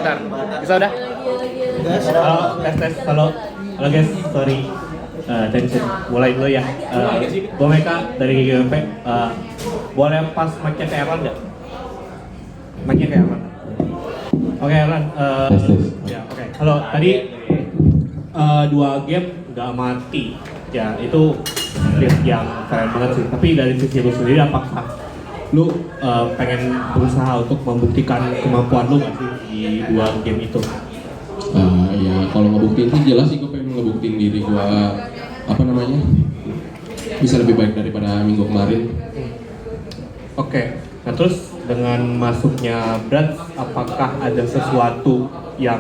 bentar. Bisa udah? Halo, tes. Halo guys, sorry. Tension. Mulai dulu ya. Gue Meka dari GGWP. Boleh pas mic-nya ke Erlan nggak? Mic-nya ke Erlan. Oke Erlan. Ya, oke. Halo, tadi 2 game nggak mati. Ya, itu yang keren banget sih. Tapi dari sisi lu sendiri, apakah lu pengen berusaha untuk membuktikan kemampuan lu nggak sih di 2 game itu? Ya kalau ngebuktiin sih jelas sih gue pengen ngebuktiin diri gue bisa lebih baik daripada minggu kemarin. Oke. Nah terus dengan masuknya Brad, apakah ada sesuatu yang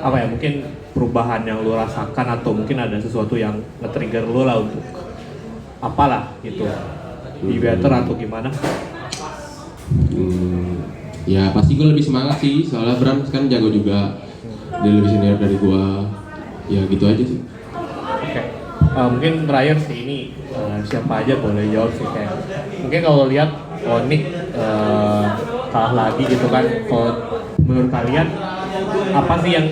mungkin perubahan yang lu rasakan atau mungkin ada sesuatu yang nge-trigger lu lah untuk apalah gitu, be better atau gimana? Ya pasti gue lebih semangat sih, soalnya Bram kan jago juga, dia lebih senior dari gue, ya gitu aja sih. Oke. Mungkin terakhir sih ini siapa aja boleh jawab sih, kayak mungkin kalau lihat Onyx kalah lagi gitu kan, kalau menurut kalian apa sih yang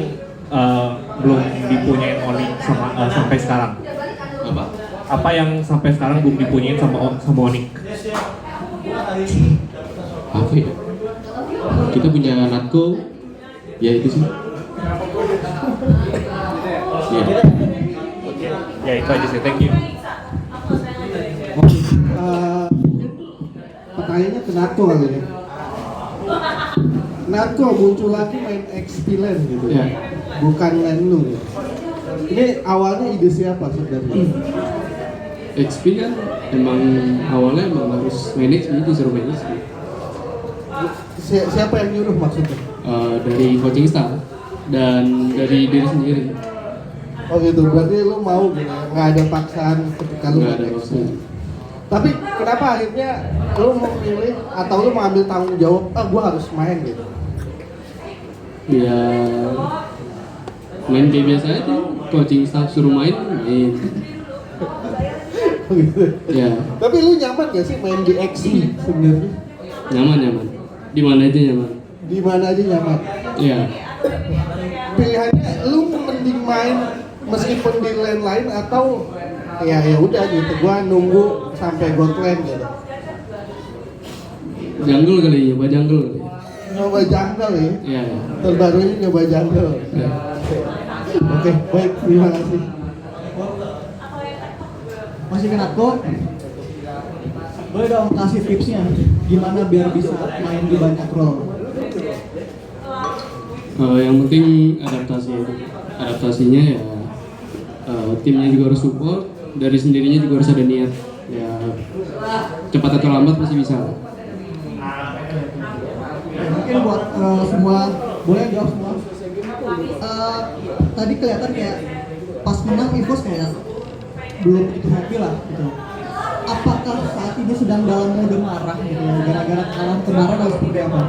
belum dipunyain Onyx sampai sekarang? Apa yang sampai sekarang belum dipunyain sama Onyx? Apa ya? Kita punya Natko, ya itu sih. Ya itu aja sih, thank you. Pertanyaannya ke Natko kali ya. Natko muncul lagi main XP Lane gitu ya, bukan lane lu ya. Ini awalnya ide siapa sebenarnya? XP kan awalnya harus manage, disuruh manage. Siapa yang nyuruh maksudnya? Dari coaching staff dan dari diri sendiri. Oh gitu, berarti lu mau gitu ya? Nggak ada paksaan ketika lu Nggak ada main XP. paksaan. Tapi kenapa akhirnya lu mau milih atau lu mau ambil tanggung jawab, gua harus main gitu? Ya main game biasa aja, coaching staff suruh main. Gitu. Ya Tapi lu nyaman gak sih main di XP sebenarnya? nyaman. Di mana aja nyaman. Di mana aja nyaman? Ya Pilihannya lu mending main meskipun di lane lain atau ya udah gitu, gua nunggu sampai god lane gitu. jungle kali, nyoba jungle. Nyoba jungle ya? Ya. Terbarunya nyoba jungle. Ya. Oke, baik, terima kasih. Masih kena kok? Boleh dong kasih tipsnya gimana biar bisa main di banyak role? Yang penting adaptasinya ya, timnya juga harus support, dari sendirinya juga harus ada niat. Ya cepat atau lambat pasti bisa. Mungkin buat semua, boleh jawab semua. Tadi kelihatan kayak pas menang Evos kayak belum begitu happy lah gitu. Apakah saat ini sedang dalam mode marah gitu ya, gara-gara kalah kemarin atau seperti apa?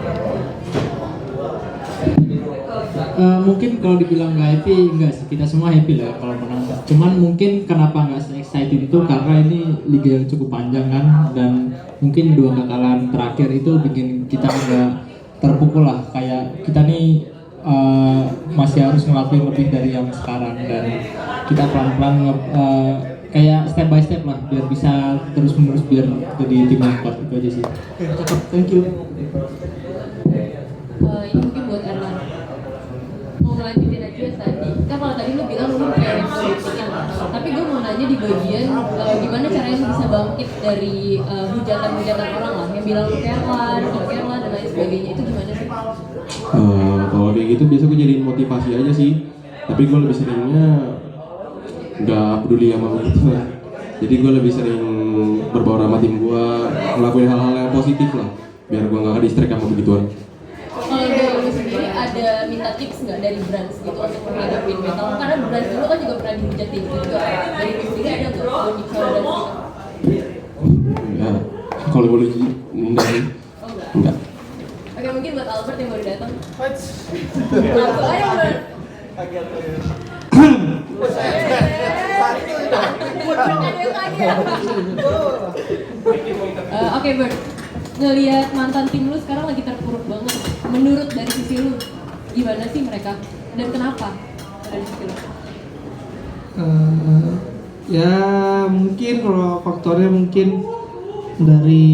Mungkin kalau dibilang nggak happy, enggak sih, kita semua happy lah kalau menang. Cuman mungkin kenapa nggak se-excited itu karena ini liga yang cukup panjang kan, dan mungkin 2 kekalahan terakhir itu bikin kita agak terpukul lah, kayak kita nih masih harus ngelakuin lebih dari yang sekarang, dan kita pelan-pelan kayak step by step lah biar bisa terus-menerus biar jadi tim yang kuat. Itu aja sih. Oke, cakep, thank you. Ini mungkin buat Erlan. Mau ngelanjutin aja tadi. Kan kalau tadi lu bilang lu kayak politik kan. Tapi gue mau nanya di bagian gimana caranya lu bisa bangkit dari hujatan-hujatan orang lah yang bilang lu Kerlan dan lain sebagainya, itu gimana sih? Kalau kayak gitu biasa gue jadiin motivasi aja sih, tapi gue lebih seringnya nggak peduli sama gitu lah. Jadi gue lebih sering berbaur sama tim gue, ngelakuin hal-hal yang positif lah, biar gue nggak distract sama begituan. Kalau dari lu sendiri ada minta tips nggak dari Brands gitu untuk menghadapi mental? Karena Brands dulu kan juga pernah dihujatin juga. Dari lu sendiri ada nggak buat tips sama Brands gitu? Ya, kalau boleh enggak. Enggak. Oke, mungkin buat Albert yang baru datang. Langsung aja Albert. Oke Bert, ngelihat mantan tim lu sekarang lagi terpuruk banget. Menurut dari sisi lu, gimana sih mereka dan kenapa ada di situ? Ya mungkin kalau faktornya mungkin dari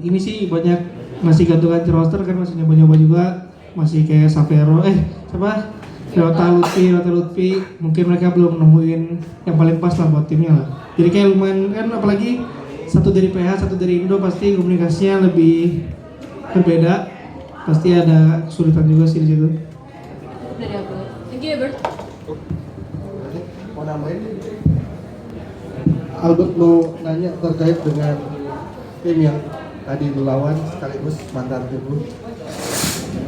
ini sih banyak masih ganti roster kan, masih nyoba-nyoba juga, masih kayak Savero siapa Ryota Lutfi mungkin mereka belum nemuin yang paling pas lah buat timnya lah. Jadi kayak lumayan kan, apalagi satu dari PH satu dari Indo, pasti komunikasinya lebih berbeda, pasti ada kesulitan juga sih di situ. Dari aku. Thank you, Albert. Mau nambahin? Albert mau nanya terkait dengan tim yang tadi dilawan sekaligus mantan tim lu.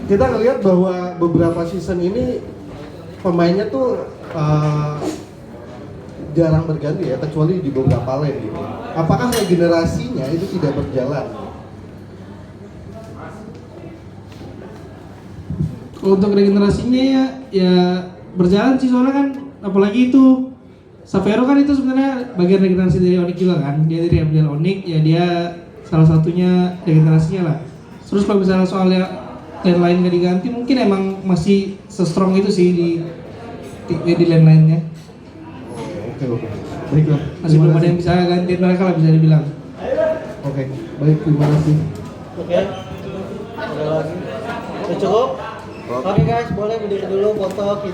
Kita ngelihat bahwa beberapa season ini pemainnya tuh jarang berganti ya, kecuali di beberapa lane gitu. Apakah regenerasinya itu tidak berjalan? Untuk regenerasinya ya berjalan sih, soalnya kan apalagi itu Savero kan itu sebenarnya bagian regenerasi dari Onyx juga kan, dia dari MDL Onyx ya, dia salah satunya regenerasinya lah. Terus kalau misalnya soalnya lane lain gak diganti, mungkin emang masih se-strong itu sih di lane lainnya. Oke. Baiklah. Masih belum ada yang bisa gantiin mereka lah, bisa dibilang. Oke, baik, terima kasih. Oke. Ada lagi. Udah cukup? Oke guys, boleh berdiri dulu foto.